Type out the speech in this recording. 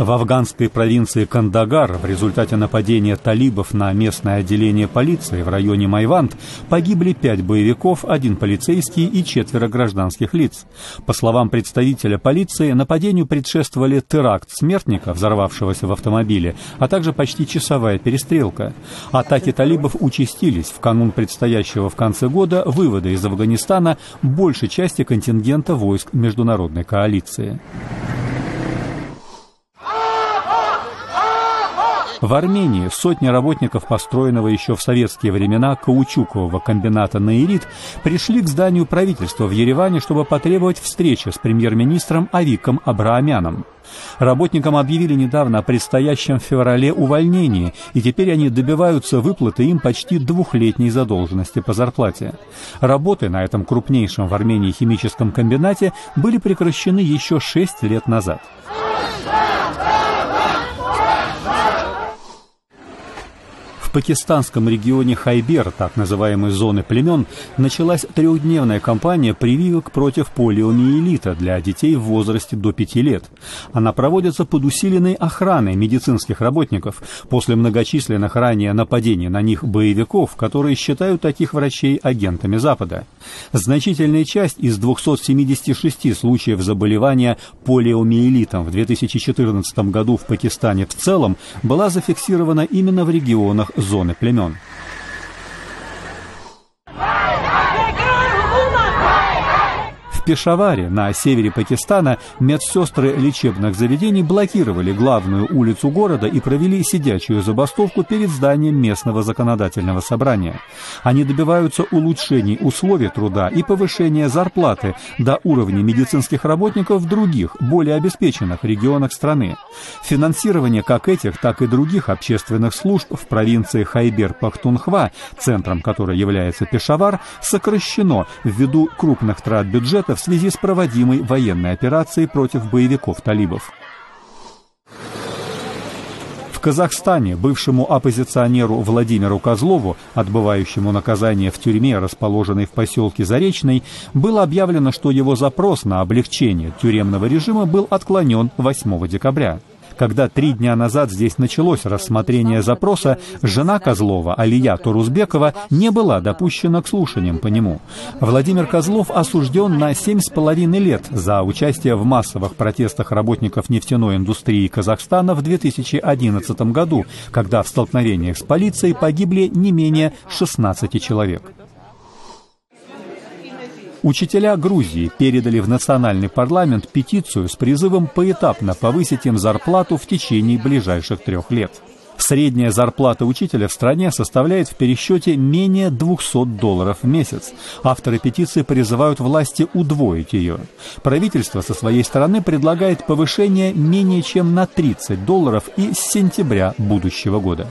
В афганской провинции Кандагар в результате нападения талибов на местное отделение полиции в районе Майванд погибли 5 боевиков, 1 полицейский и 4 гражданских лиц. По словам представителя полиции, нападению предшествовали теракт смертника, взорвавшегося в автомобиле, а также почти часовая перестрелка. Атаки талибов участились в канун предстоящего в конце года вывода из Афганистана большей части контингента войск международной коалиции. В Армении сотни работников построенного еще в советские времена каучукового комбината «Наирит» пришли к зданию правительства в Ереване, чтобы потребовать встречи с премьер-министром Авиком Абраамяном. Работникам объявили недавно о предстоящем в феврале увольнении, и теперь они добиваются выплаты им почти 2-летней задолженности по зарплате. Работы на этом крупнейшем в Армении химическом комбинате были прекращены еще 6 лет назад. В пакистанском регионе Хайбер, так называемой зоны племен, началась 3-дневная кампания прививок против полиомиелита для детей в возрасте до 5 лет. Она проводится под усиленной охраной медицинских работников после многочисленных ранее нападений на них боевиков, которые считают таких врачей агентами Запада. Значительная часть из 276 случаев заболевания полиомиелитом в 2014 году в Пакистане в целом была зафиксирована именно в регионах зоны племен. В Пешаваре, на севере Пакистана, медсестры лечебных заведений блокировали главную улицу города и провели сидячую забастовку перед зданием местного законодательного собрания. Они добиваются улучшений условий труда и повышения зарплаты до уровня медицинских работников в других, более обеспеченных регионах страны. Финансирование как этих, так и других общественных служб в провинции Хайбер-Пахтунхва, центром которой является Пешавар, сокращено ввиду крупных трат бюджета в связи с проводимой военной операцией против боевиков талибов. В Казахстане бывшему оппозиционеру Владимиру Козлову, отбывающему наказание в тюрьме, расположенной в поселке Заречный, было объявлено, что его запрос на облегчение тюремного режима был отклонен 8 декабря. Когда 3 дня назад здесь началось рассмотрение запроса, жена Козлова, Алия Турузбекова, не была допущена к слушаниям по нему. Владимир Козлов осужден на 7,5 лет за участие в массовых протестах работников нефтяной индустрии Казахстана в 2011 году, когда в столкновениях с полицией погибли не менее 16 человек. Учителя Грузии передали в национальный парламент петицию с призывом поэтапно повысить им зарплату в течение ближайших 3 лет. Средняя зарплата учителя в стране составляет в пересчете менее $200 в месяц. Авторы петиции призывают власти удвоить ее. Правительство со своей стороны предлагает повышение менее чем на $30 и с сентября будущего года.